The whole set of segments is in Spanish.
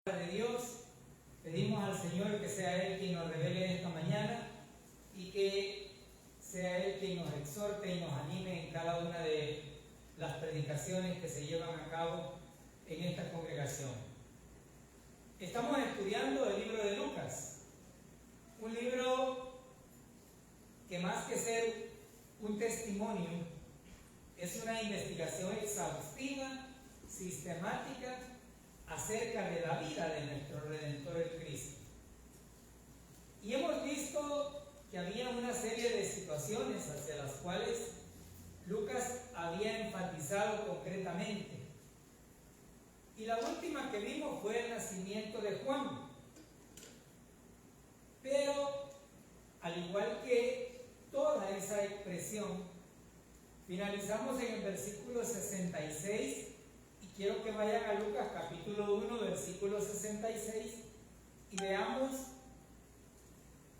De Dios, pedimos al Señor que sea Él quien nos revele en esta mañana y que sea Él quien nos exhorte y nos anime en cada una de las predicaciones que se llevan a cabo en esta congregación. Estamos estudiando el libro de Lucas, un libro que más que ser un testimonio, es una investigación exhaustiva, sistemática, acerca de la vida de nuestro Redentor el Cristo. Y hemos visto que había una serie de situaciones hacia las cuales Lucas había enfatizado concretamente. Y la última que vimos fue el nacimiento de Juan. Pero, al igual que toda esa expresión, finalizamos en el versículo 66. Quiero que vayan a Lucas capítulo 1, versículo 66 y veamos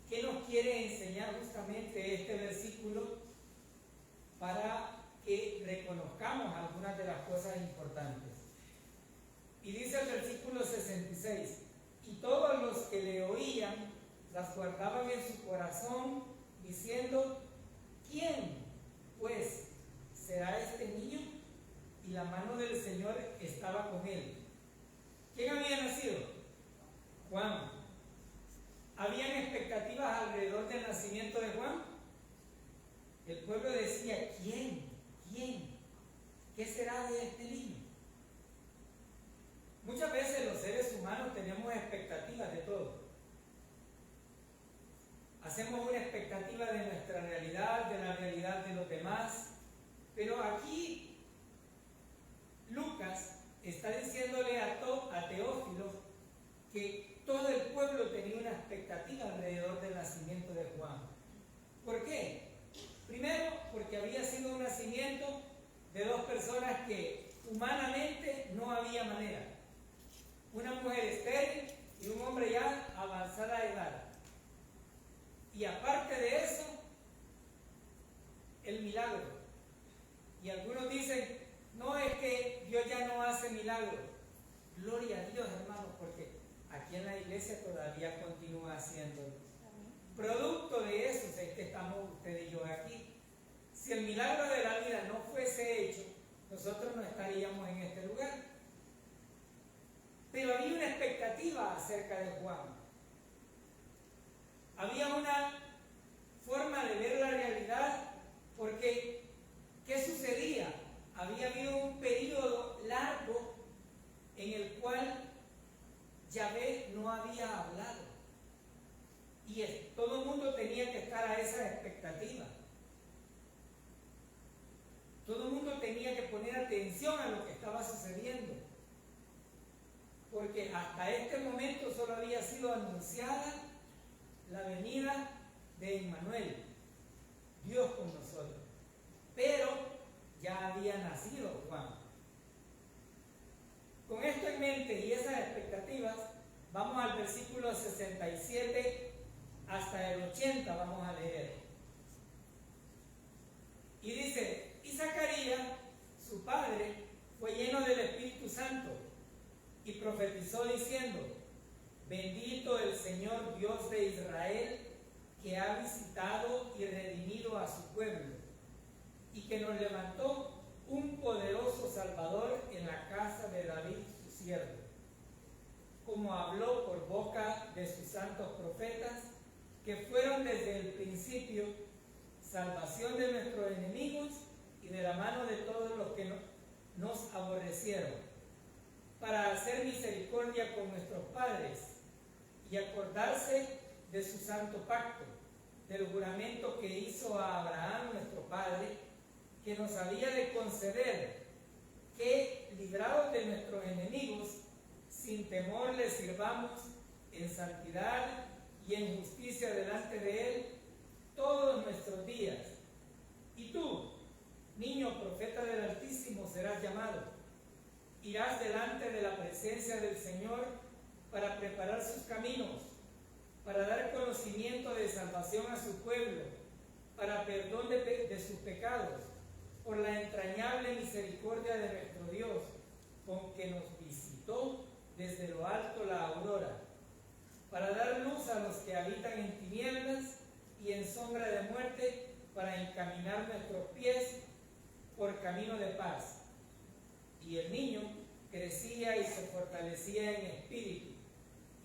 qué nos quiere enseñar justamente este versículo para que reconozcamos algunas de las cosas importantes. Y dice el versículo 66, y todos los que le oían las guardaban en su corazón, diciendo, ¿quién pues será este niño? Y la mano del Señor estaba con él. ¿Quién había nacido? Juan. ¿Habían expectativas alrededor del nacimiento de Juan? El pueblo decía, ¿quién? ¿Qué será de este niño? Muchas veces los seres humanos tenemos expectativas de todo. Hacemos una expectativa de nuestra realidad, de la realidad de los demás, pero aquí Lucas está diciéndole a Teófilo que todo el pueblo tenía una expectativa alrededor del nacimiento de Juan. ¿Por qué? Primero, porque había sido un nacimiento de dos personas que humanamente no había manera. Una mujer estéril y un hombre ya avanzada edad. Y aparte de eso, el milagro. Y algunos dicen, no, es que Dios ya no hace milagros. Gloria a Dios, hermanos, porque aquí en la iglesia todavía continúa haciéndolo. Producto de eso es que estamos usted y yo aquí. Si el milagro de la vida no fuese hecho, nosotros no estaríamos en este lugar. Pero había una expectativa acerca de Juan. Había una forma de ver la realidad, porque ¿qué sucedía? Había habido un periodo largo en el cual Yahvé no había hablado. Y todo el mundo tenía que estar a esa expectativa. Todo el mundo tenía que poner atención a lo que estaba sucediendo. Porque hasta este momento solo había sido anunciada la venida de Emmanuel, Dios con nosotros. Pero ya había nacido Juan. Con esto en mente y esas expectativas, vamos al versículo 67 hasta el 80, vamos a leer. Y dice, y Zacarías, su padre, fue lleno del Espíritu Santo y profetizó diciendo, bendito el Señor Dios de Israel, que ha visitado y redimido a su pueblo, y que nos levantó un poderoso Salvador en la casa de David, su siervo, como habló por boca de sus santos profetas, que fueron desde el principio salvación de nuestros enemigos y de la mano de todos los que nos aborrecieron, para hacer misericordia con nuestros padres y acordarse de su santo pacto, del juramento que hizo a Abraham nuestro padre, que nos había de conceder que, librados de nuestros enemigos, sin temor les sirvamos en santidad y en justicia delante de Él todos nuestros días. Y tú, niño profeta del Altísimo, serás llamado. Irás delante de la presencia del Señor para preparar sus caminos, para dar conocimiento de salvación a su pueblo, para perdón de sus pecados, por la entrañable misericordia de nuestro Dios, con que nos visitó desde lo alto la aurora, para dar luz a los que habitan en tinieblas y en sombra de muerte, para encaminar nuestros pies por camino de paz. Y el niño crecía y se fortalecía en espíritu,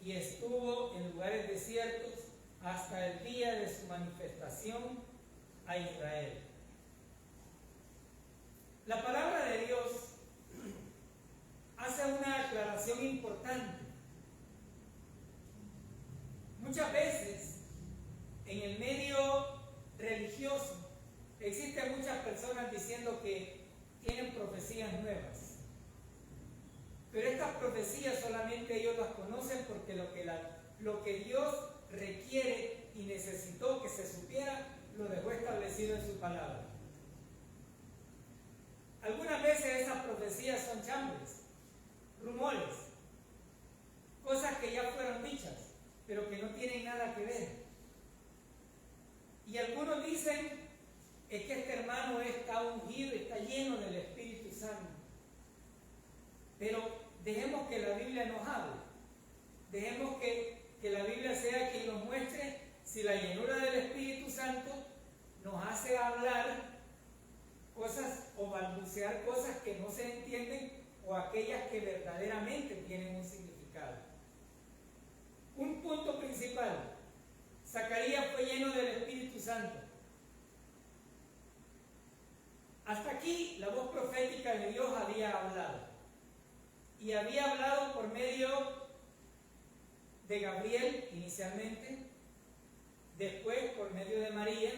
y estuvo en lugares desiertos hasta el día de su manifestación a Israel. La palabra de Dios hace una aclaración importante. Muchas veces en el medio religioso existen muchas personas diciendo que tienen profecías nuevas, pero estas profecías solamente ellos las conocen porque lo que Dios requiere y necesitó que se supiera lo dejó establecido en su palabra. Algunas veces esas profecías son chambres, rumores, cosas que ya fueron dichas, pero que no tienen nada que ver. Y algunos dicen, es que este hermano está ungido, está lleno del Espíritu Santo. Pero dejemos que la Biblia nos hable, dejemos que la Biblia sea quien nos muestre si la llenura del Espíritu Santo nos hace hablar cosas o balbucear cosas que no se entienden, o aquellas que verdaderamente tienen un significado. Un punto principal: Zacarías fue lleno del Espíritu Santo. Hasta aquí la voz profética de Dios había hablado, y había hablado por medio de Gabriel inicialmente, después por medio de María,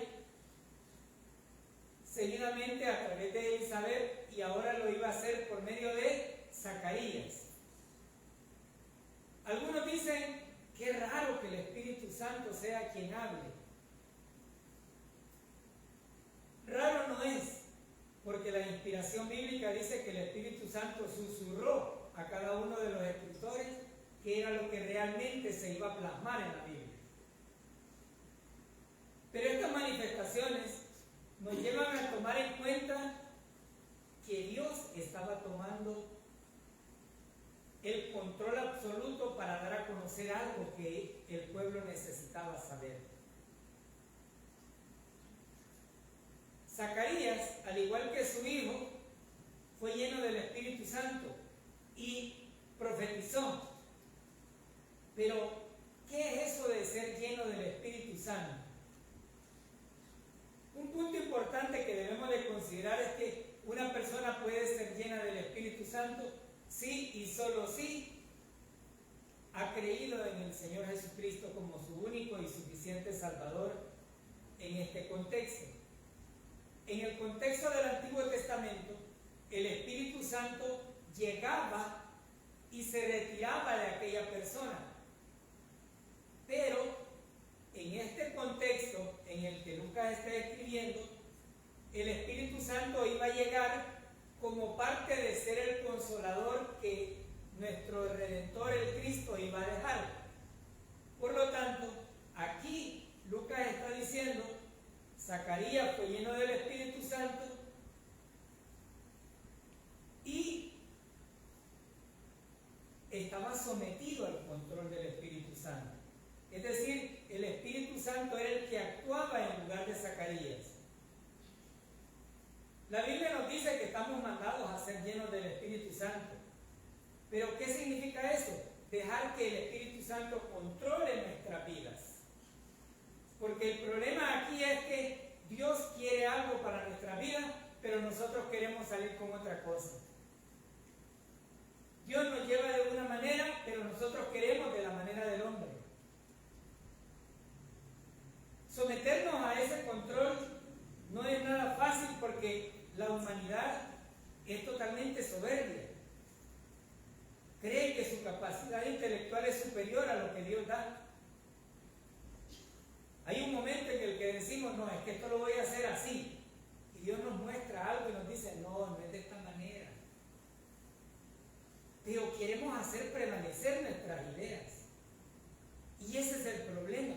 seguidamente a través de Elizabeth, y ahora lo iba a hacer por medio de Zacarías. Algunos dicen que es raro que el Espíritu Santo sea quien hable. Raro no es, porque la inspiración bíblica dice que el Espíritu Santo susurró a cada uno de los escritores que era lo que realmente se iba a plasmar en la Biblia. Pero estas manifestaciones nos llevan a tomar en cuenta que Dios estaba tomando el control absoluto para dar a conocer algo que el pueblo necesitaba saber. Zacarías, al igual que su hijo, fue lleno del Espíritu Santo y profetizó. Pero, ¿qué es eso de ser lleno del Espíritu Santo? Un punto importante que debemos de considerar es que una persona puede ser llena del Espíritu Santo sí y solo si ha creído en el Señor Jesucristo como su único y suficiente Salvador en este contexto. En el contexto del Antiguo Testamento, el Espíritu Santo llegaba y se retiraba de aquella persona. Pero en este contexto en el que Lucas está escribiendo, el Espíritu Santo iba a llegar como parte de ser el consolador que nuestro Redentor, el Cristo, iba a dejar. Por lo tanto, aquí Lucas está diciendo, Zacarías fue lleno del Espíritu Santo y estaba sometido al control del Espíritu Santo. Es decir, el Espíritu Santo era el que actuaba en lugar de Zacarías. La Biblia nos dice que estamos mandados a ser llenos del Espíritu Santo. Pero ¿qué significa eso? Dejar que el Espíritu Santo controle nuestras vidas. Porque el problema aquí es que Dios quiere algo para nuestra vida, pero nosotros queremos salir con otra cosa. Dios nos lleva de una manera, pero nosotros queremos de la manera del hombre. Someternos a ese control no es nada fácil porque la humanidad es totalmente soberbia. Cree que su capacidad intelectual es superior a lo que Dios da. Hay un momento en el que decimos, no, es que esto lo voy a hacer así. Y Dios nos muestra algo y nos dice, no, no es de esta manera. Pero queremos hacer prevalecer nuestras ideas. Y ese es el problema.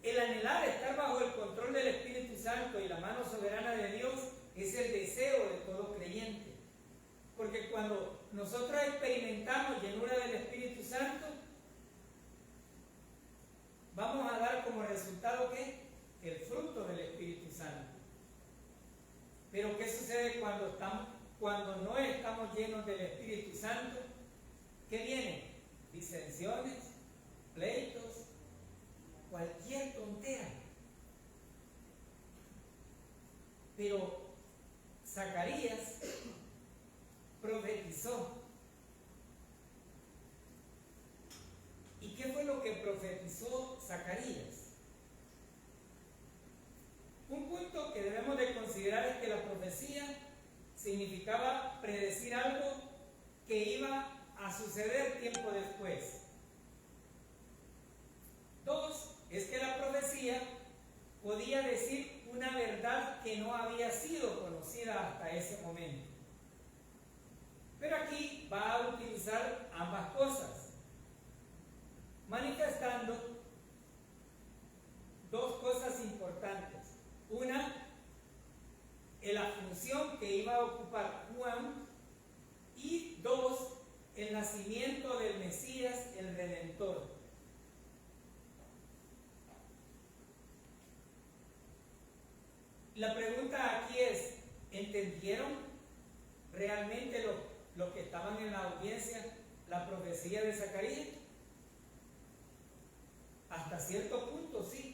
El anhelar estar bajo el control del Espíritu Santo y la mano soberana de Dios es el deseo de todo creyente. Porque cuando experimentamos llenura del Espíritu Santo, vamos a dar como resultado ¿qué? El fruto del Espíritu Santo. Pero ¿qué sucede cuando no estamos llenos del Espíritu Santo? ¿Qué viene? Disensiones, pleitos, cualquier tontera. Pero Zacarías profetizó. ¿Y qué fue lo que profetizó Zacarías? Un punto que debemos de considerar es que la profecía significaba predecir algo que iba a suceder tiempo después. 2, es que la profecía podía decir una verdad que no había sido conocida hasta ese momento. Pero aquí va a utilizar ambas cosas, manifestando dos cosas importantes. Una, en la función que iba a ocupar Juan, y 2, el nacimiento del Mesías, el Redentor. La pregunta aquí es, ¿entendieron realmente los que estaban en la audiencia la profecía de Zacarías? Hasta cierto punto sí.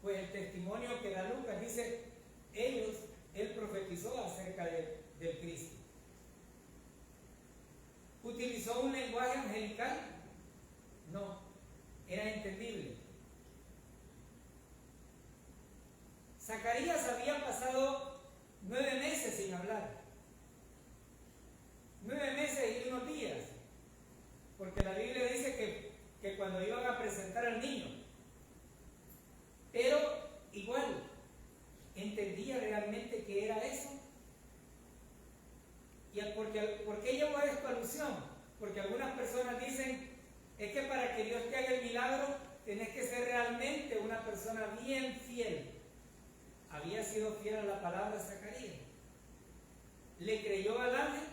Pues el testimonio que da Lucas dice, él profetizó acerca del Cristo. ¿Utilizó un lenguaje angelical? No, era entendible. Zacarías había pasado 9 meses sin hablar. 9 meses y unos días. Porque la Biblia dice que cuando iban a presentar al niño. Pero igual, ¿entendía realmente qué era eso? ¿Y por qué llevo a esto alusión? Porque algunas personas dicen, es que para que Dios te haga el milagro, tenés que ser realmente una persona bien fiel. ¿Había sido fiel a la palabra de Zacarías? ¿Le creyó al ángel?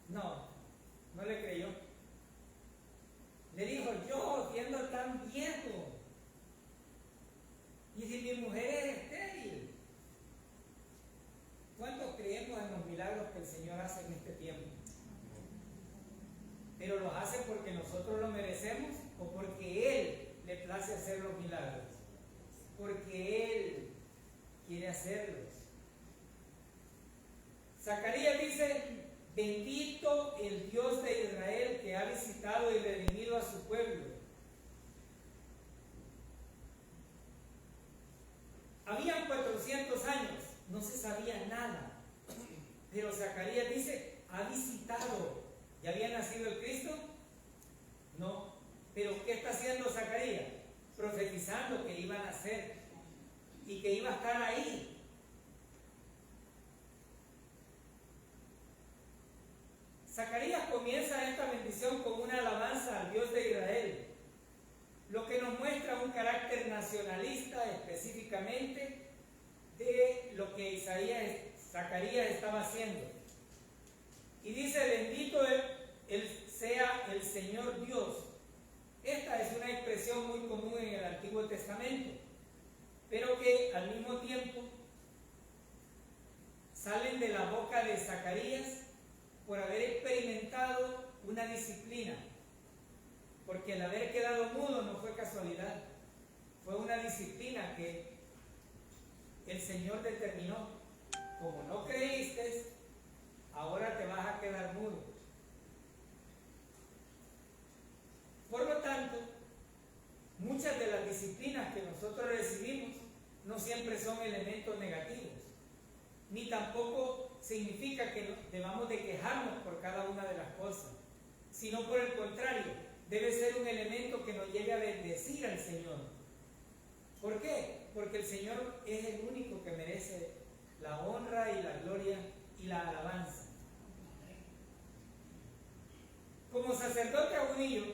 No, no le creyó. Le dijo, yo siendo tan viejo, y si mi mujer es estéril. ¿Cuántos creemos en los milagros que el Señor hace en este tiempo? ¿Pero los hace porque nosotros lo merecemos o porque Él le place hacer los milagros? Porque Él quiere hacerlos. Zacarías dice, bendito el Dios de Israel que ha visitado y redimido a su pueblo. Habían 400 años, no se sabía nada, pero Zacarías dice, ha visitado. ¿Ya había nacido el Cristo? No. ¿Pero qué está haciendo Zacarías? Profetizando que iba a nacer y que iba a estar ahí. Zacarías comienza esta bendición con una alabanza al Dios de Israel, lo que nos muestra un carácter nacionalista específicamente de lo que Zacarías estaba haciendo. Y dice, bendito sea el Señor Dios. Esta es una expresión muy común en el Antiguo Testamento, pero que al mismo tiempo salen de la boca de Zacarías por haber experimentado una disciplina. Porque el haber quedado mudo no fue casualidad, fue una disciplina que el Señor determinó. Como no creíste, ahora te vas a quedar mudo. Por lo tanto, muchas de las disciplinas que nosotros recibimos no siempre son elementos negativos, ni tampoco significa que debamos de quejarnos por cada una de las cosas, sino por el contrario, debe ser un elemento que nos lleve a bendecir al Señor. ¿Por qué? Porque el Señor es el único que merece la honra y la gloria y la alabanza. Como sacerdote agunillo,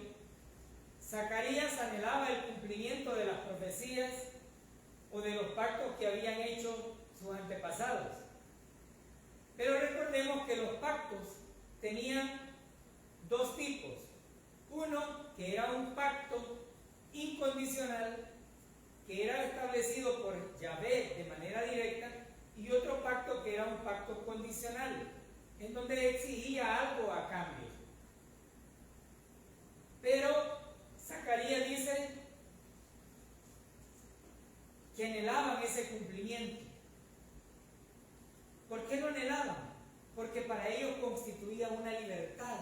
Zacarías anhelaba el cumplimiento de las profecías o de los pactos que habían hecho sus antepasados. Pero recordemos que los pactos tenían incondicional que era establecido por Yahvé de manera directa, y otro pacto que era un pacto condicional, en donde exigía algo a cambio. Pero Zacarías dice que anhelaban ese cumplimiento. ¿Por qué lo anhelaban? Porque para ellos constituía una libertad.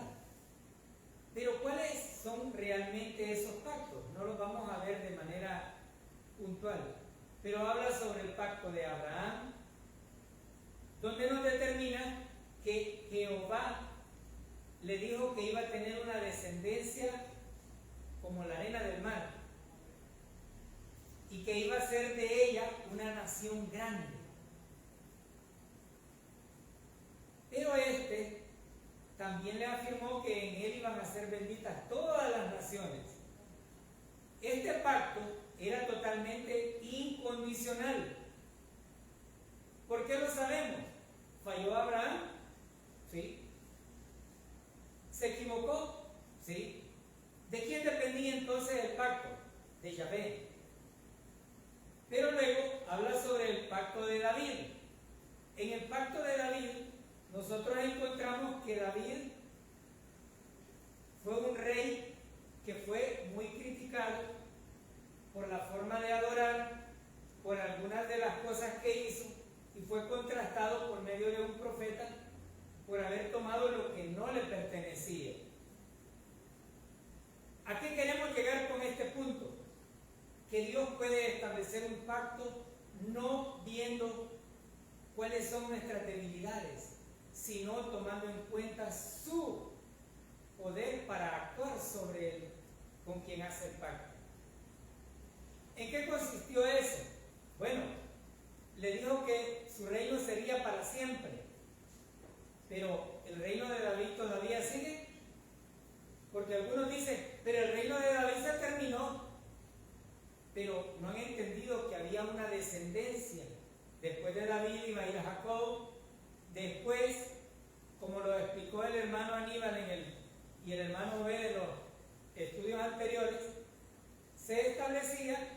Pero ¿cuáles son realmente esos pactos? No los vamos a ver de manera puntual, pero habla sobre el pacto de Abraham, donde nos determina que Jehová le dijo que iba a tener una descendencia como la arena del mar y que iba a ser de ella una nación grande. Pero también le afirmó que en él iban a ser benditas todas las naciones. Este pacto era totalmente incondicional. ¿Por qué lo sabemos? ¿Falló Abraham? Sí. ¿Se equivocó? Sí. ¿De quién dependía entonces el pacto? De Yahvé. Pero luego habla sobre el pacto de David. En el pacto de David, nosotros encontramos que David fue un rey que fue muy criticado por la forma de adorar, por algunas de las cosas que hizo, y fue contrastado por medio de un profeta por haber tomado lo que no le pertenecía. ¿A qué queremos llegar con este punto? Que Dios puede establecer un pacto no viendo cuáles son nuestras debilidades, sino tomando en cuenta su poder para actuar sobre él con quien hace el pacto. ¿En qué consistió eso? Bueno, le dijo que su reino sería para siempre, pero el reino de David todavía sigue, porque algunos dicen, pero el reino de David se terminó, pero no han entendido que había una descendencia. Después de David iba a ir a Jacob, después, como lo explicó el hermano Aníbal y el hermano B de los estudios anteriores, se establecía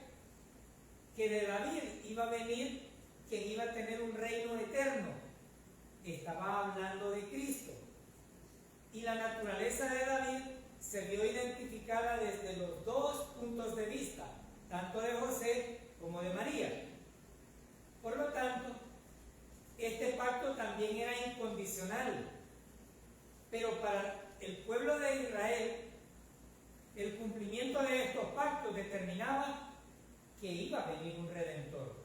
que de David iba a venir quien iba a tener un reino eterno. Estaba hablando de Cristo. Y la naturaleza de David se vio identificada desde los dos puntos de vista, tanto de José como de María. Por lo tanto, este pacto también era incondicional. Pero para el pueblo de Israel, el cumplimiento de estos pactos determinaba que iba a venir un redentor,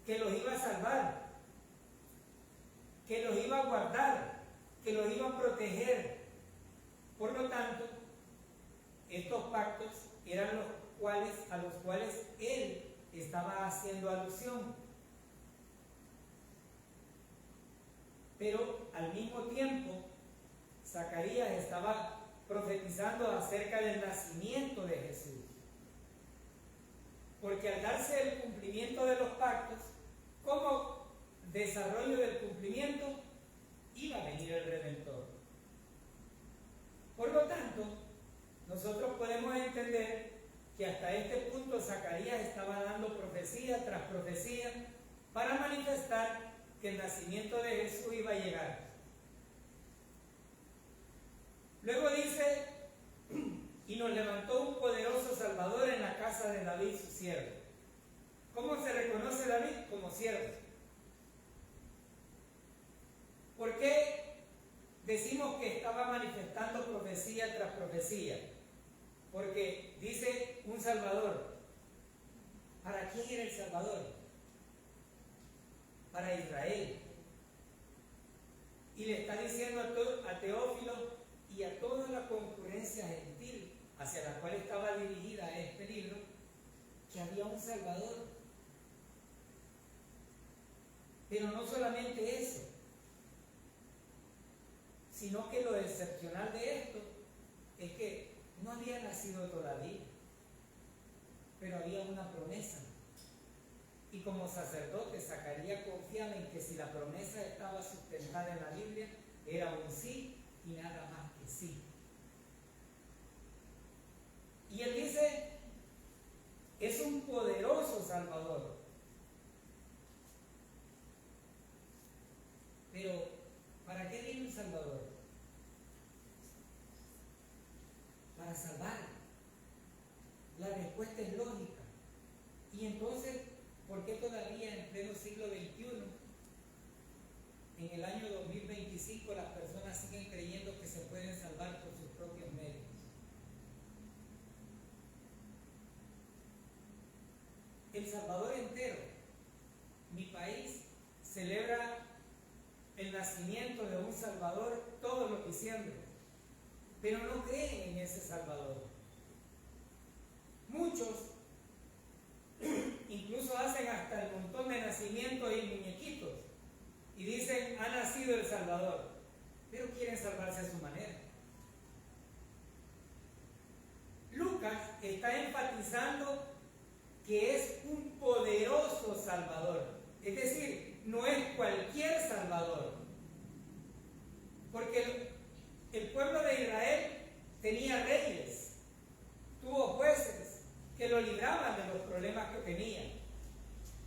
que los iba a salvar, que los iba a guardar, que los iba a proteger. Por lo tanto, estos pactos eran a los cuales él estaba haciendo alusión. Pero al mismo tiempo, Zacarías estaba profetizando acerca del nacimiento de Jesús. Porque al darse el cumplimiento de los pactos, como desarrollo del cumplimiento, iba a venir el Redentor. Por lo tanto, nosotros podemos entender que hasta este punto Zacarías estaba dando profecía tras profecía para manifestar que el nacimiento de Jesús iba a llegar. Luego dice, y nos levantó un poderoso Salvador en la casa de David su siervo. ¿Cómo se reconoce David? Como siervo. ¿Por qué decimos que estaba manifestando profecía tras profecía? Porque dice un Salvador. ¿Para quién era el Salvador? Para Israel. Y le está diciendo a Teófilo y a toda la concurrencia gentil hacia la cual estaba dirigida este libro, que había un Salvador. Pero no solamente eso, sino que lo excepcional de esto es que no había nacido todavía, pero había una promesa. Y como sacerdote, Zacarías confiaba en que si la promesa estaba sustentada en la Biblia, era un sí y nada más que sí. Y él dice para salvar. La respuesta es lógica. Y entonces, ¿por qué todavía en pleno siglo XXI, en el año 2025, las personas siguen creyendo que se pueden salvar por sus propios medios? El Salvador entero, mi país, celebra el nacimiento de un Salvador todos los diciembre, pero no creen en ese Salvador. Muchos incluso hacen hasta el montón de nacimientos y muñequitos y dicen, ha nacido el Salvador, pero quieren salvarse a su manera. Lucas está enfatizando que es un poderoso Salvador, es decir, no es cualquier Salvador, porque el pueblo de Israel tenía reyes, tuvo jueces que lo libraban de los problemas que tenía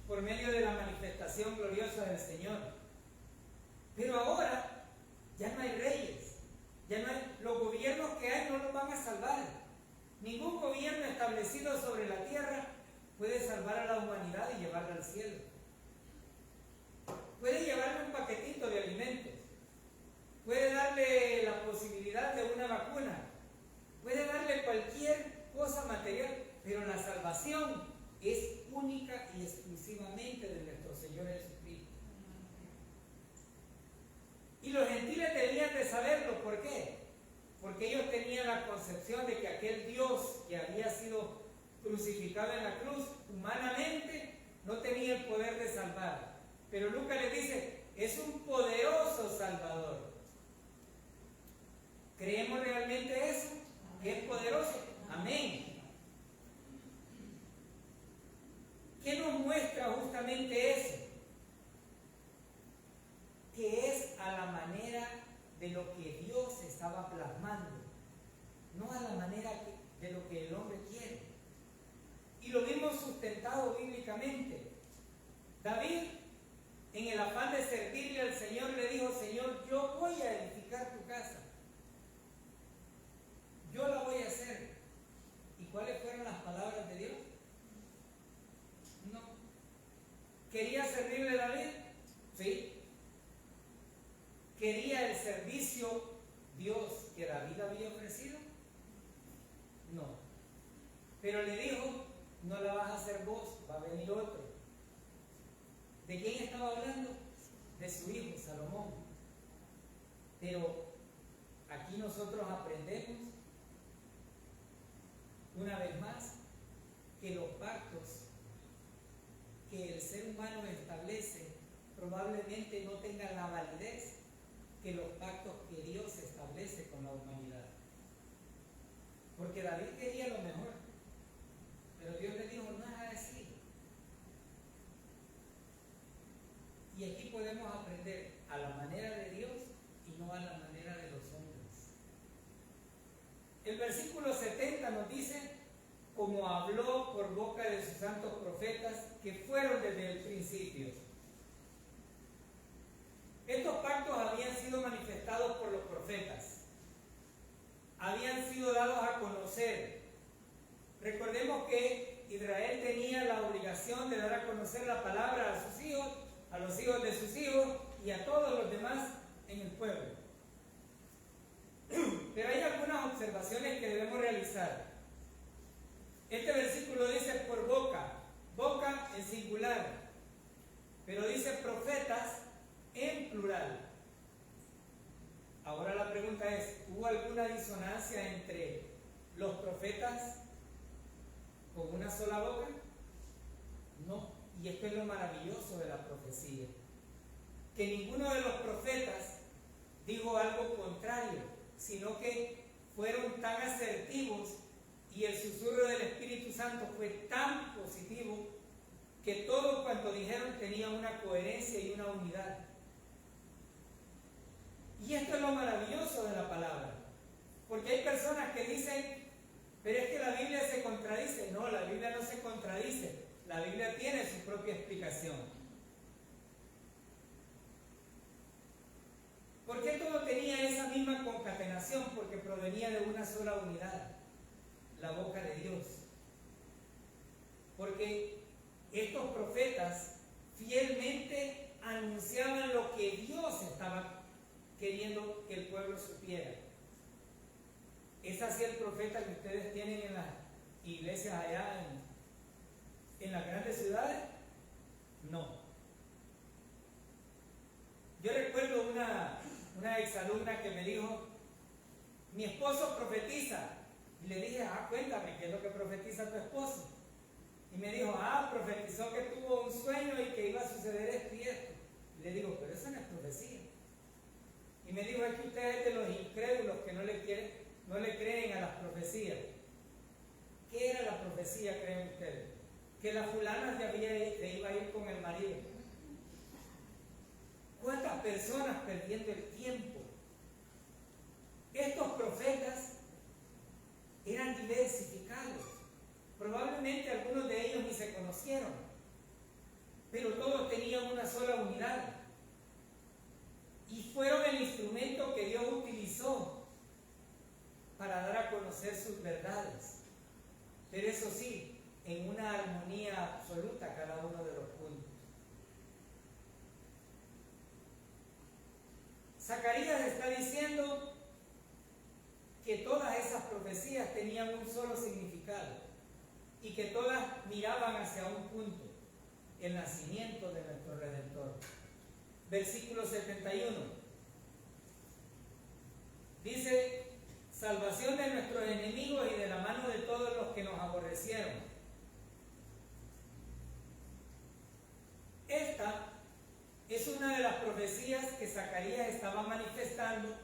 por medio de la manifestación gloriosa del Señor. Pero ahora ya no hay reyes, ya no hay, los gobiernos que hay no los van a salvar. Ningún gobierno establecido sobre la tierra puede salvar a la humanidad y llevarla al cielo. Puede llevarle un paquetito de alimentos, puede darle la posibilidad de una vacuna, puede darle cualquier cosa material, pero la salvación es única y exclusivamente de nuestro Señor Jesucristo. Y los gentiles debían de saberlo. ¿Por qué? Porque ellos tenían la concepción de que aquel Dios que había sido crucificado en la cruz humanamente no tenía el poder de salvar. Pero Lucas les dice, es un poderoso Salvador. ¿Creemos realmente eso? ¿Que es poderoso? Amén. ¿Qué nos muestra justamente eso? Que es a la manera de lo que Dios estaba plasmando, no a la manera de lo que el hombre quiere. Y lo vimos sustentado bíblicamente. David, en el afán de servirle al Señor, le dijo, Señor, yo voy a edificar tu casa. Yo la voy a hacer. ¿Y cuáles fueron las palabras de Dios? No. ¿Quería servirle a David? Sí. ¿Quería el servicio Dios que David había ofrecido? No. Pero le dijo, no la vas a hacer vos, va a venir otro. ¿De quién estaba hablando? De su hijo, Salomón. Pero aquí nosotros aprendemos, una vez más, que los pactos que el ser humano establece probablemente no tengan la validez que los pactos que Dios establece con la humanidad. Porque David quería lo mejor, pero Dios le dijo, no es así. Y aquí podemos aprender a la manera de Dios y no a la manera de los hombres. El versículo 70 nos dice, como habló por boca de sus santos profetas que fueron desde el principio. Estos pactos habían sido manifestados por los profetas, habían sido dados a conocer. Recordemos que Israel tenía la obligación de dar a conocer la palabra a sus hijos, a los hijos de sus hijos y a todos los demás en el pueblo. Pero hay algunas observaciones que debemos realizar. Este versículo dice por boca, boca en singular, pero dice profetas en plural. Ahora la pregunta es, ¿hubo alguna disonancia entre los profetas con una sola boca? No, y esto es lo maravilloso de la profecía, que ninguno de los profetas dijo algo contrario, sino que fueron tan asertivos y el susurro del Espíritu Santo fue tan positivo que todo cuanto dijeron tenía una coherencia y una unidad. Y esto es lo maravilloso de la palabra, porque hay personas que dicen, pero es que la Biblia se contradice. No, la Biblia no se contradice, la Biblia tiene su propia explicación. ¿Por qué todo tenía esa misma concatenación? Porque provenía de una sola unidad. la boca de Dios. Porque estos profetas fielmente anunciaban lo que Dios estaba queriendo que el pueblo supiera. ¿Es así el profeta que ustedes tienen en las iglesias allá en las grandes ciudades? No. Yo recuerdo una exalumna que me dijo, mi esposo profetiza. Y le dije, cuéntame, ¿qué es lo que profetiza tu esposo? Y me dijo, profetizó que tuvo un sueño y que iba a suceder esto y esto. Y le digo, pero eso no es profecía. Y me dijo, es que usted es de los incrédulos que no le creen a las profecías. ¿Qué era la profecía, creen ustedes? Que la fulana se iba a ir con el marido. ¿Cuántas personas perdiendo el tiempo? Estos profetas eran diversificados. Probablemente algunos de ellos ni se conocieron, pero todos tenían una sola unidad. Y fueron el instrumento que Dios utilizó para dar a conocer sus verdades. Pero eso sí, en una armonía absoluta cada uno de los puntos. Zacarías está diciendo que todas esas profecías tenían un solo significado y que todas miraban hacia un punto, el nacimiento de nuestro Redentor. Versículo 71. Dice, salvación de nuestros enemigos y de la mano de todos los que nos aborrecieron. Esta es una de las profecías que Zacarías estaba manifestando,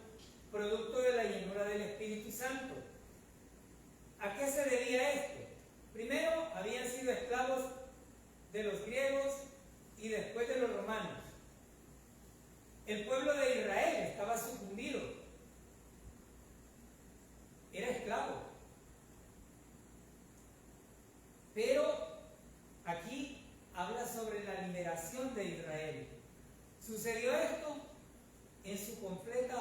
producto de la llenura del Espíritu Santo. ¿A qué se debía esto? Primero, habían sido esclavos de los griegos y después de los romanos. El pueblo de Israel estaba sucumbido. Era esclavo. Pero aquí habla sobre la liberación de Israel. ¿Sucedió esto? En su completa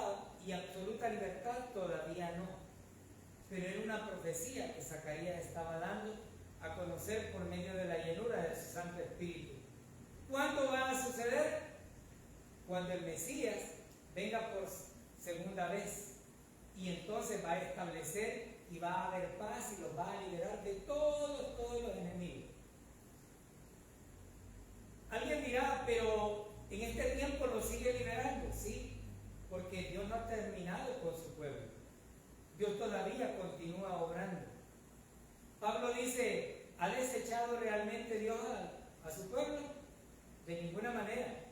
y absoluta libertad todavía no. Pero era una profecía que Zacarías estaba dando a conocer por medio de la llenura de su Santo Espíritu. ¿Cuándo va a suceder? Cuando el Mesías venga por segunda vez. Y entonces va a establecer y va a haber paz y los va a liberar de todos los enemigos. Alguien dirá, pero en este tiempo lo sigue liberando. Sí, porque Dios no ha terminado con su pueblo. Dios todavía continúa obrando. Pablo dice, ¿ha desechado realmente Dios a su pueblo? De ninguna manera.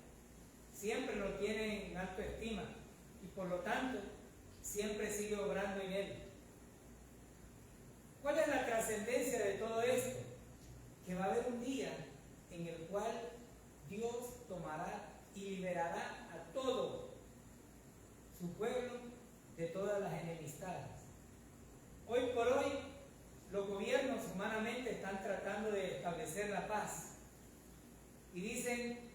Siempre lo tiene en alta estima y por lo tanto siempre sigue obrando en él. ¿Cuál es la trascendencia de todo esto? Que va a haber un día en el cual Dios tomará y liberará a todo su pueblo de todas las enemistades. Hoy por hoy, los gobiernos humanamente están tratando de establecer la paz y dicen,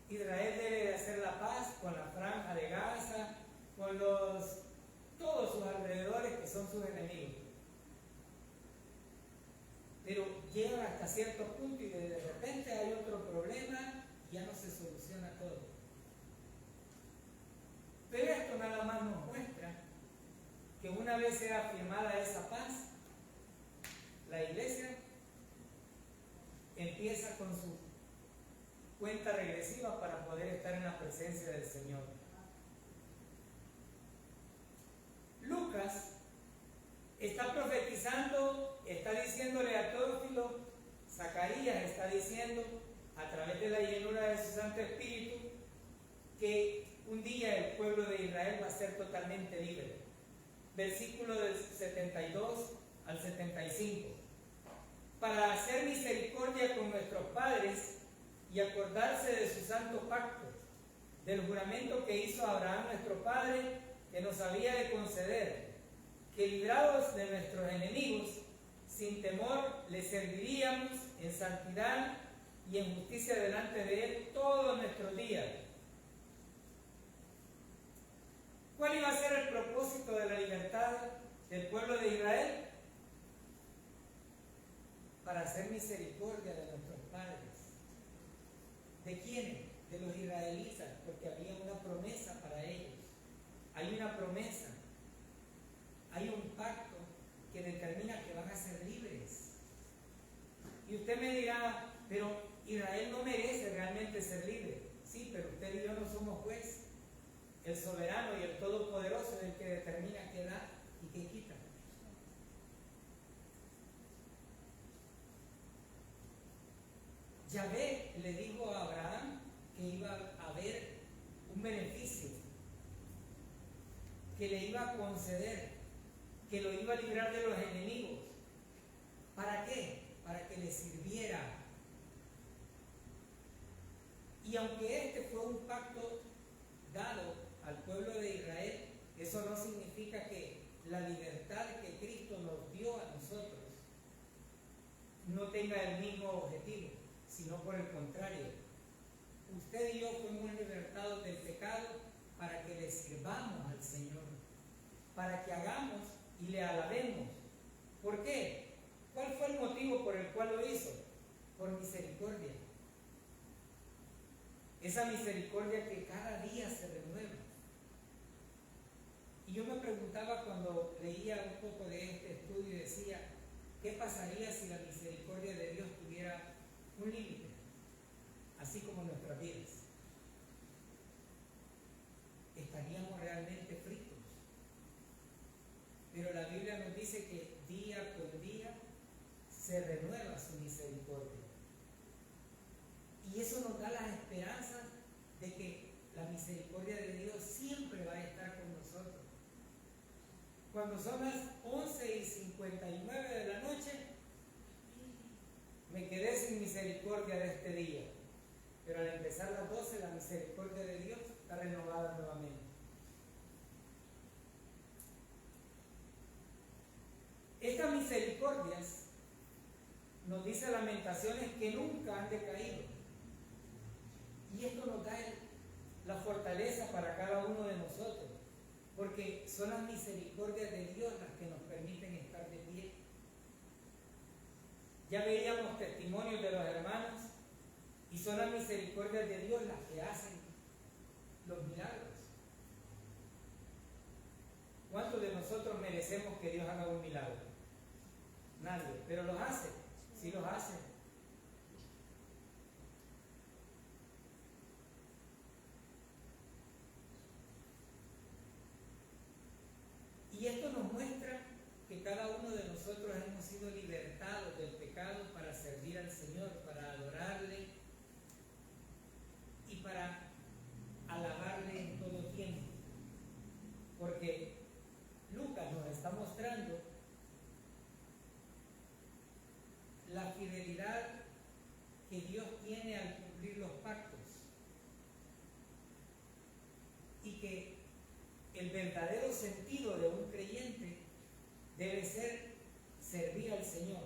Israel debe de hacer la paz con la franja de Gaza, con todos sus alrededores que son sus enemigos. Pero llegan hasta cierto punto y de repente hay otro problema y ya no se soluciona todo. Pero esto nada más nos muestra que una vez sea firmada esa paz, la iglesia empieza con su cuenta regresiva para poder estar en la presencia del Señor. Lucas está profetizando, está diciéndole a Teófilo, Zacarías está diciendo a través de la llenura de su Santo Espíritu que un día el pueblo de Israel va a ser totalmente libre. Versículo del 72 al 75. Para hacer misericordia con nuestros padres y acordarse de su santo pacto, del juramento que hizo Abraham nuestro padre, que nos había de conceder, que librados de nuestros enemigos, sin temor le serviríamos en santidad y en justicia delante de él todos nuestros días. ¿Cuál iba a ser el propósito de la libertad del pueblo de Israel? para hacer misericordia de nuestros padres. ¿De quiénes? De los israelitas, porque había una promesa para ellos. Hay una promesa, hay un pacto que determina que van a ser libres. Y usted me dirá, pero Israel no merece realmente ser libre. Sí, pero usted y yo no somos juez. El soberano y el todopoderoso es el que determina qué da y qué quita. Yahvé le dijo a Abraham que iba a haber un beneficio, que le iba a conceder, que lo iba a librar de los enemigos. ¿Para qué? Para que le sirviera. Y aunque este fue un pacto dado al pueblo de Israel, eso no significa que la libertad que Cristo nos dio a nosotros no tenga el mismo objetivo, sino por el contrario. Usted y yo fuimos libertados del pecado para que le sirvamos al Señor, para que hagamos y le alabemos. ¿Por qué? ¿Cuál fue el motivo por el cual lo hizo? Por misericordia. Esa misericordia que cada día se renueva. Y yo me preguntaba cuando leía un poco de este estudio y decía, ¿qué pasaría si la misericordia de Dios tuviera un límite? Así como nuestras vidas. Estaríamos realmente fritos. Pero la Biblia nos dice que día por día se renueva su misericordia. Y eso nos da la esperanza de que la misericordia de Dios siempre va a estar con nosotros. Cuando son las 11:59 de la noche, me quedé sin misericordia de este día. Pero al empezar las 12, la misericordia de Dios está renovada nuevamente. Estas misericordias, nos dice Lamentaciones, que nunca han decaído. Y esto nos da la fortaleza para cada uno de nosotros, porque son las misericordias de Dios las que nos permiten estar de pie. Ya veíamos testimonios de los hermanos, y son las misericordias de Dios las que hacen los milagros. ¿Cuántos de nosotros merecemos que Dios haga un milagro? Nadie, pero los hace, sí los hace. Y esto nos muestra que cada uno de nosotros hemos sido libertados del pecado para servir al Señor, para adorarle y para alabarle en todo tiempo. Porque Lucas nos está mostrando la fidelidad que Dios tiene al cumplir los pactos y que el verdadero sentido de un creyente debe ser servir al Señor,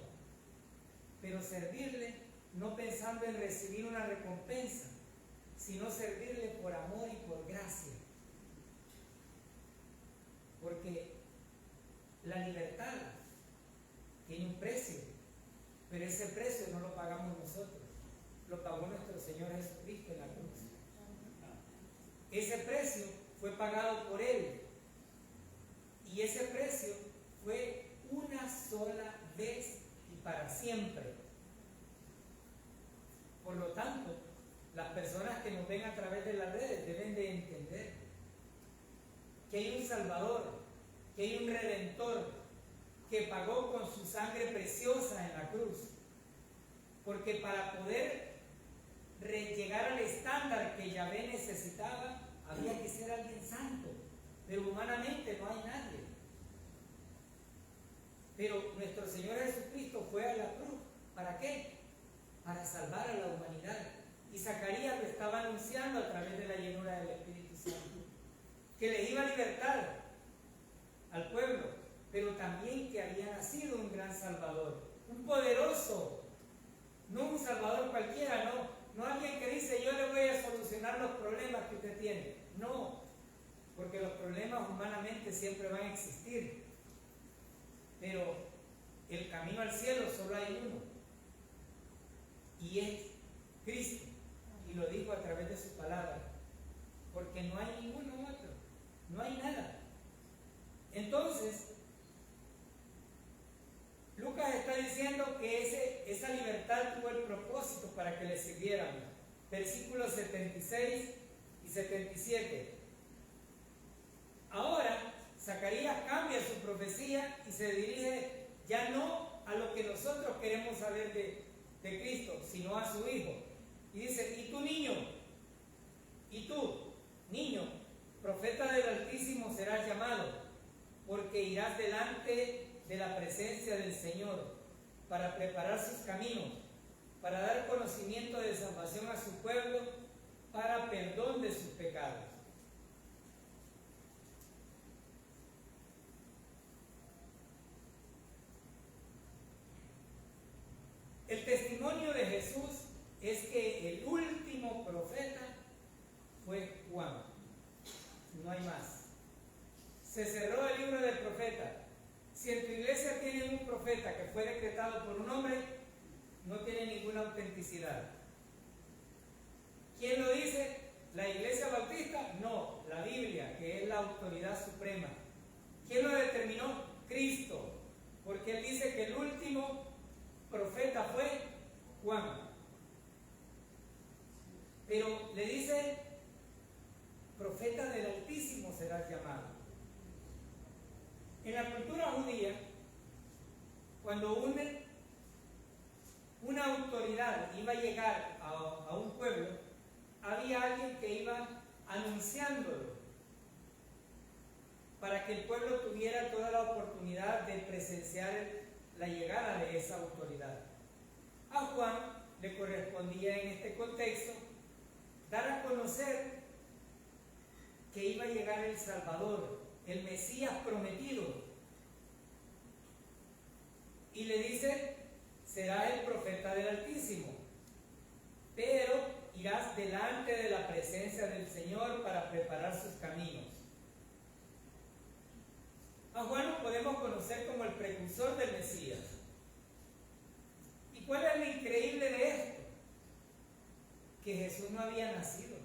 pero servirle no pensando en recibir una recompensa, sino servirle por amor y por gracia. Porque la libertad tiene un precio, pero ese precio no lo pagamos nosotros, lo pagó nuestro Señor Jesucristo en la cruz. Ese precio fue pagado por Él, y ese precio fue una sola vez y para siempre. Por lo tanto, las personas que nos ven a través de las redes deben de entender que hay un Salvador, que hay un Redentor, que pagó con su sangre preciosa en la cruz. Porque para poder llegar al estándar que Yahvé necesitaba, había que ser alguien santo, pero humanamente no hay nadie. Pero nuestro Señor Jesucristo fue a la cruz. ¿Para qué? Para salvar a la humanidad. Y Zacarías lo estaba anunciando a través de la llenura del Espíritu Santo, que les iba a libertar al pueblo, pero también que había nacido un gran Salvador, un poderoso, no un Salvador cualquiera, no alguien que dice yo le voy a solucionar los problemas que usted tiene. No, porque los problemas humanamente siempre van a existir, pero el camino al cielo solo hay uno, diciendo que esa libertad tuvo el propósito para que le sirviéramos. Versículos 76 y 77. Ahora, Zacarías cambia su profecía y se dirige ya no a lo que nosotros queremos saber de Cristo, sino a su Hijo. Y dice, y tú niño, profeta del Altísimo serás llamado, porque irás delante de la presencia del Señor para preparar sus caminos, para dar conocimiento de salvación a su pueblo, para perdón de sus pecados. El testimonio de Jesús es que el último profeta fue Juan. No hay más. Se cerró el libro del profeta. Si en tu iglesia tienen un profeta que fue decretado por un hombre, no tiene ninguna autenticidad. ¿Quién lo dice? ¿La iglesia bautista? No, la Biblia, que es la autoridad suprema. ¿Quién lo determinó? Cristo, porque él dice que el último profeta fue Juan. Pero le dice, profeta del Altísimo serás llamado. En la cultura judía, cuando una autoridad iba a llegar a un pueblo, había alguien que iba anunciándolo para que el pueblo tuviera toda la oportunidad de presenciar la llegada de esa autoridad. A Juan le correspondía en este contexto dar a conocer que iba a llegar el Salvador, el Mesías prometido. Y le dice, será el profeta del Altísimo, pero irás delante de la presencia del Señor para preparar sus caminos. A Juan lo podemos conocer como el precursor del Mesías. ¿Y cuál es lo increíble de esto? Que Jesús no había nacido.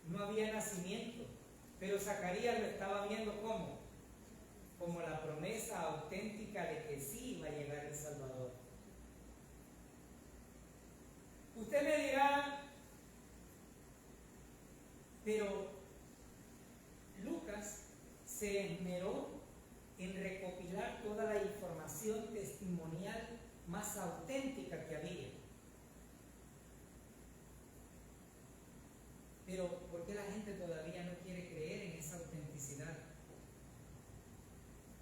No había nacimiento. Pero Zacarías lo estaba viendo como la promesa auténtica de que sí iba a llegar el Salvador. Usted me dirá, pero Lucas se esmeró en recopilar toda la información testimonial más auténtica que había. Pero ¿por qué la gente todavía no quiere creer en esa autenticidad?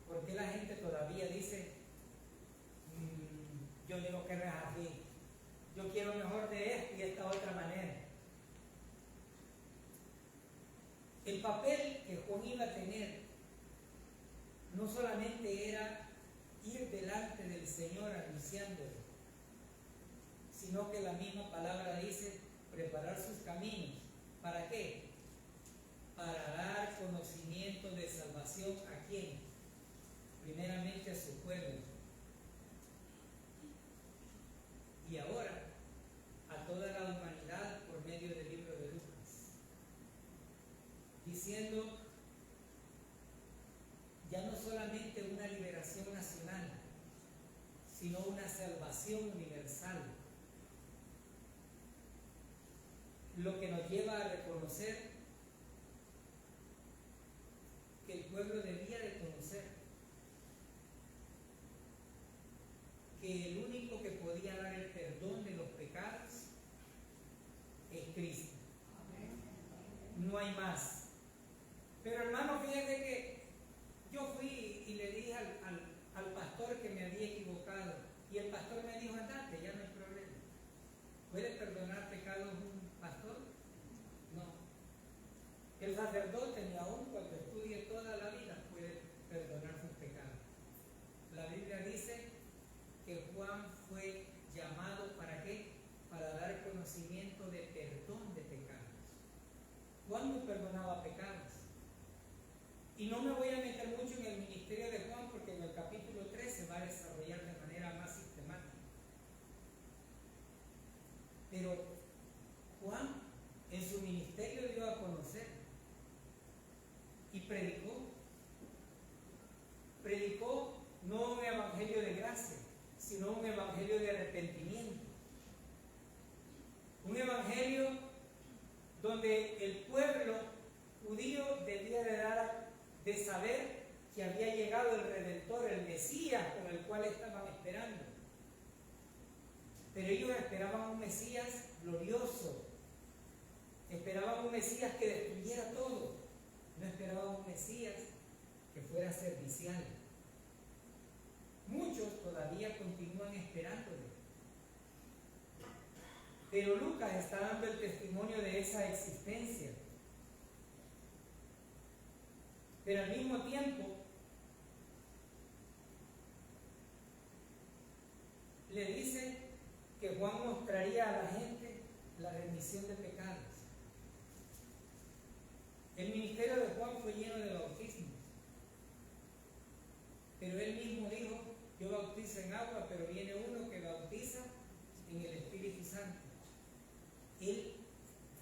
¿Por qué la gente todavía dice, yo digo que no es así, yo quiero mejor de esto y esta otra manera? El papel que Juan iba a tener no solamente era ir delante del Señor anunciándolo, sino que la misma palabra dice preparar sus caminos. ¿Para qué? Para dar conocimiento de salvación a quién? Primeramente a su pueblo. Y ahora a toda la humanidad por medio del libro de Lucas. Diciendo ya no solamente una liberación nacional, sino una salvación universal. Lo que nos lleva a reconocer que el pueblo debía de conocer que el único que podía dar el perdón de los pecados es Cristo. No hay más. Pero hermano, fíjate que yo fui y le dije al pastor que me había equivocado, y el pastor me dijo, andate, ya no hay problema. ¿Puede perdonar pecados un pastor? No. El sacerdote, ni aún cuando estudie toda la vida, puede perdonar sus pecados. La Biblia dice que Juan fue llamado ¿para qué? Para dar conocimiento de perdón de pecados. Juan no perdonaba había llegado el Redentor, el Mesías con el cual estaban esperando. Pero ellos esperaban un Mesías glorioso, esperaban un Mesías que destruyera todo, no esperaban un Mesías que fuera servicial. Muchos todavía continúan esperándole. Pero Lucas está dando el testimonio de esa existencia. Pero al mismo tiempo, le dice que Juan mostraría a la gente la remisión de pecados. El ministerio de Juan fue lleno de bautismos. Pero él mismo dijo, yo bautizo en agua, pero viene uno que bautiza en el Espíritu Santo. Él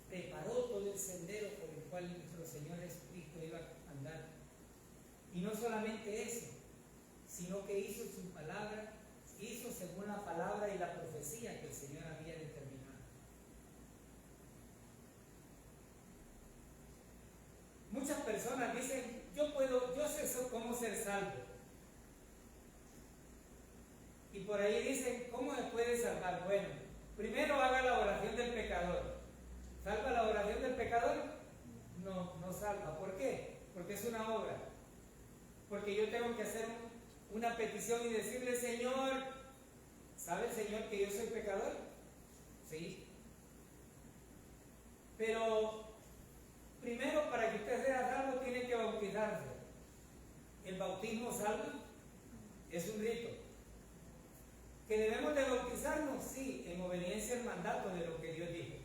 preparó todo el sendero por el cual nuestro Señor Jesucristo iba a andar. Y no solamente eso, sino que hizo su palabra, hizo según la palabra y la profecía que el Señor había determinado. Muchas personas dicen, yo sé cómo ser salvo. Y por ahí dicen, ¿cómo se puede salvar? Bueno, primero haga la oración del pecador. ¿Salva la oración del pecador? No, no salva. ¿Por qué? Porque es una obra. Porque yo tengo que hacer una petición y decirle, Señor, ¿sabe el Señor que yo soy pecador? Sí. Pero primero, para que usted sea salvo, tiene que bautizarse. ¿El bautismo salva? Es un rito. ¿Que debemos de bautizarnos? Sí, en obediencia al mandato de lo que Dios dijo.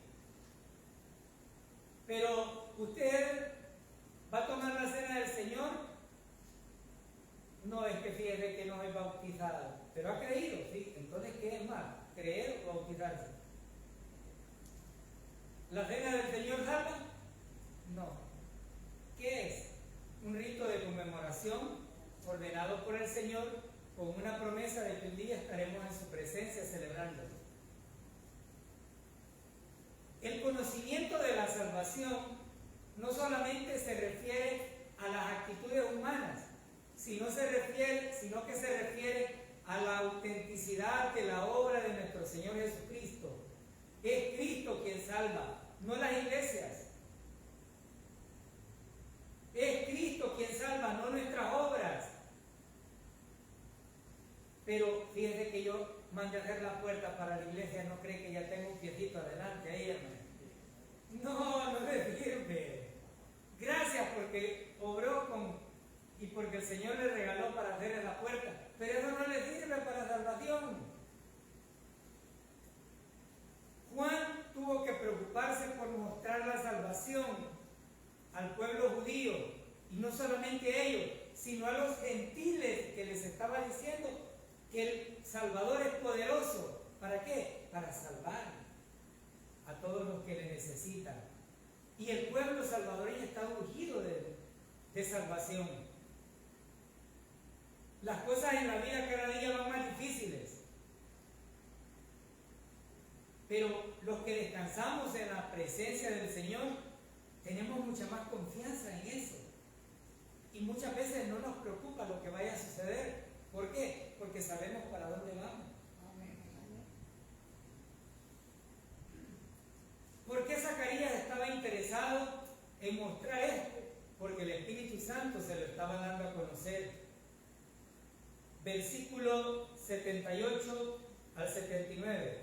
Pero usted va a tomar la cena del Señor. No, es que fíjese que no es bautizado, pero ha creído, sí. Entonces, ¿qué es más? ¿Creer o bautizarse? ¿La cena del Señor salva? No. ¿Qué es? Un rito de conmemoración ordenado por el Señor con una promesa de que un día estaremos en su presencia celebrando. El conocimiento de la salvación no solamente se refiere a las actitudes humanas, sino que se refiere a la autenticidad de la obra de nuestro Señor Jesucristo. Es Cristo quien salva, no las iglesias. Es Cristo quien salva, no nuestras obras. Pero fíjese que yo mandé a hacer la puerta para la iglesia, no cree que ya tengo un piecito adelante ahí, hermano. No le sirve. Gracias porque obró y porque el Señor le regaló para hacerle la puerta, pero eso no le sirve para salvación. Juan tuvo que preocuparse por mostrar la salvación al pueblo judío, y no solamente ellos, sino a los gentiles, que les estaba diciendo que el Salvador es poderoso. ¿Para qué? Para salvar a todos los que le necesitan. Y el pueblo salvadoreño está ungido de salvación. Las cosas en la vida cada día van más difíciles, pero los que descansamos en la presencia del Señor tenemos mucha más confianza en eso, y muchas veces no nos preocupa lo que vaya a suceder. ¿Por qué? Porque sabemos para dónde vamos. ¿Por qué Zacarías estaba interesado en mostrar esto? Porque el Espíritu Santo se lo estaba dando a conocer. Versículo 78 al 79.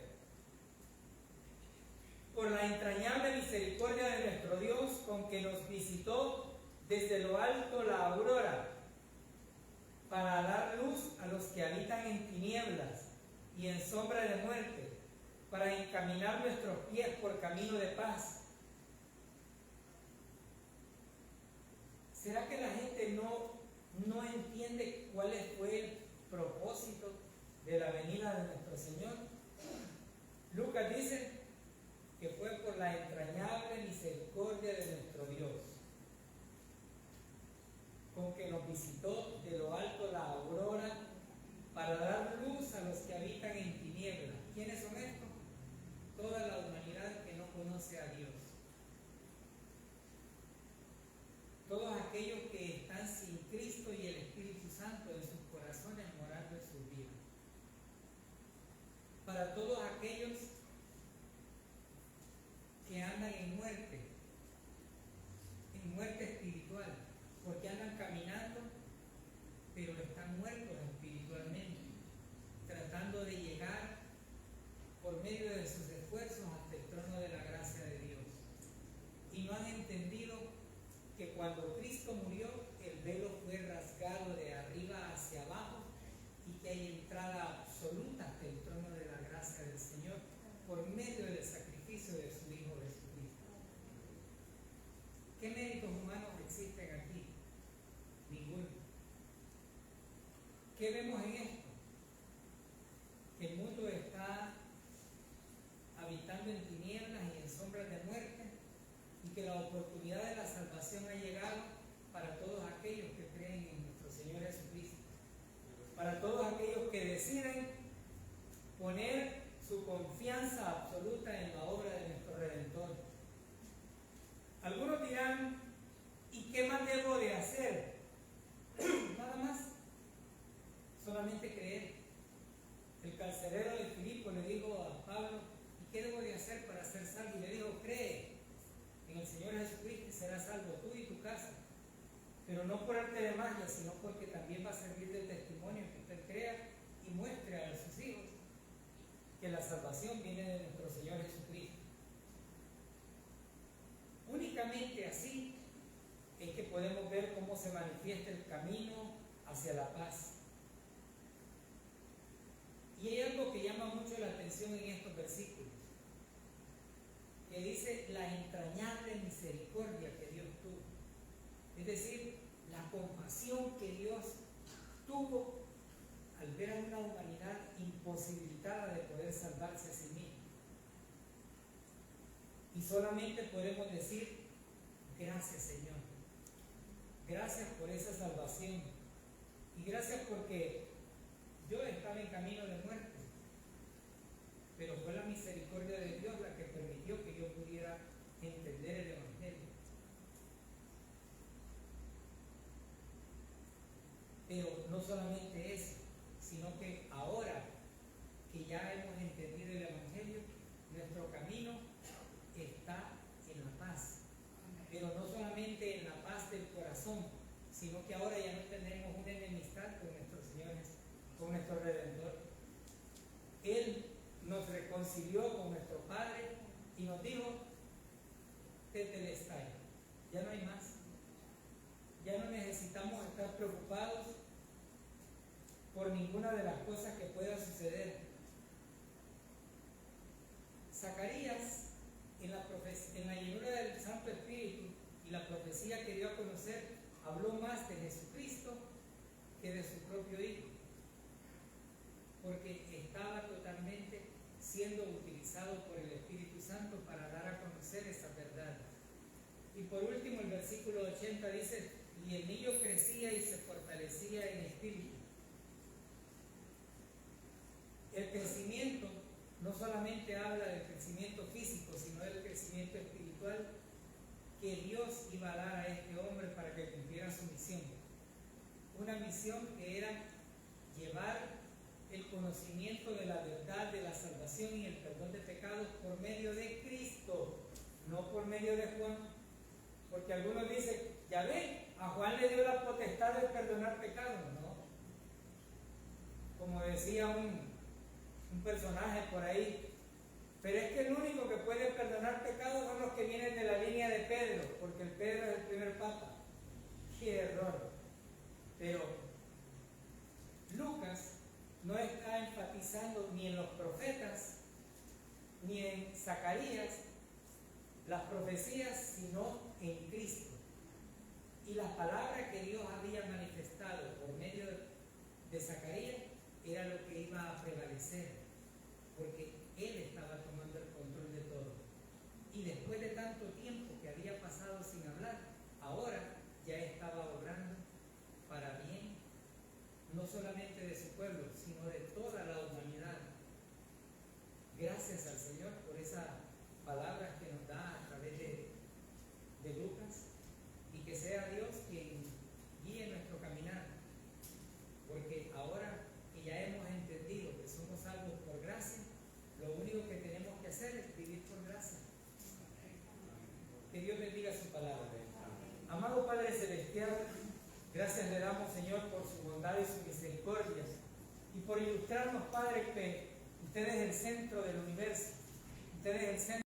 Por la entrañable misericordia de nuestro Dios, con que nos visitó desde lo alto la aurora, para dar luz a los que habitan en tinieblas y en sombra de muerte, para encaminar nuestros pies por camino de paz. ¿Será que la gente no entiende cuál fue el propósito de la venida de nuestro Señor? Lucas dice que fue por la entrañable misericordia de nuestro Dios, con que nos visitó de lo alto la aurora, para dar luz a los que habitan en tinieblas. ¿Quiénes son estos? Toda la humanidad que no conoce a Dios. Todos aquellos que están sin Cristo y el Espíritu ¿Qué vemos en esto? Que el mundo está habitando en tinieblas y en sombras de muerte, y que la oportunidad de la salvación ha llegado para todos aquellos que creen en nuestro Señor Jesucristo, para todos aquellos que deciden poner su confianza absoluta en la obra de nuestro Redentor. Algunos dirán, ¿y qué más debo de hacer? Nada más, solamente creer. El carcelero de Filipo le dijo a Pablo, ¿y qué debo de hacer para ser salvo? Y le dijo, cree en el Señor Jesucristo y serás salvo tú y tu casa. Pero no por arte de magia, sino porque también va a servir de testimonio que usted crea y muestre a sus hijos que la salvación viene de nuestro Señor Jesucristo. Únicamente así es que podemos ver cómo se manifiesta el camino hacia la paz. Y hay algo que llama mucho la atención en estos versículos, que dice la entrañable misericordia que Dios tuvo. Es decir, la compasión que Dios tuvo al ver a una humanidad imposibilitada de poder salvarse a sí misma. Y solamente podemos decir, gracias Señor. Gracias por esa salvación. Y gracias porque yo estaba en camino de muerte, pero fue la misericordia de Dios la que permitió que yo pudiera entender el Evangelio. Pero no solamente eso, sino que ahora que ya hemos entendido el Evangelio, nuestro camino está en la paz. Pero no solamente en la paz del corazón, sino que ahora ya no tenemos una enemistad con nuestro Señor, con nuestro Redentor. Él nos reconcilió con nuestro Padre y nos dijo, tetelestai, ya no hay más. Ya no necesitamos estar preocupados por ninguna de las cosas que pueda suceder. Zacarías, en la llenura del Santo Espíritu y la profecía que dio a conocer, habló más de Jesucristo que de su propio Hijo, porque estaba totalmente siendo utilizado por el Espíritu Santo para dar a conocer esa verdad. Y por último, el versículo 80 dice, y el niño crecía y se fortalecía en espíritu. El crecimiento no solamente habla del crecimiento físico, sino del crecimiento espiritual que Dios iba a dar a este hombre para que cumpliera su misión. Una misión que era llevar el conocimiento de la verdad, de la salvación y el perdón de pecados por medio de Cristo, no por medio de Juan. Porque algunos dicen, ya ven, a Juan le dio la potestad de perdonar pecados. No. Como decía un personaje por ahí, pero es que el único que puede perdonar pecados son los que vienen de la línea de Pedro, porque el Pedro es el primer papa. ¡Qué error! Pero Lucas no está enfatizando ni en los profetas, ni en Zacarías, las profecías, sino en Cristo. Y la palabra que Dios había manifestado por medio de Zacarías era lo que iba a prevalecer, porque Él estaba tomando el control de todo. Y después de tanto tiempo que había pasado sin hablar, ahora ya estaba obrando para bien, no solamente de su pueblo, sino de toda la humanidad. Gracias al Señor por esas palabras que nos da a través de Lucas, y que sea Dios quien guíe nuestro caminar, porque ahora que ya hemos entendido que somos salvos por gracia, lo único que tenemos que hacer es vivir por gracia. Que Dios bendiga su palabra. Amado Padre Celestial, gracias le damos, Señor, por su bondad y su misericordia, y por ilustrarnos, Padre, que usted es el centro del universo, usted es el centro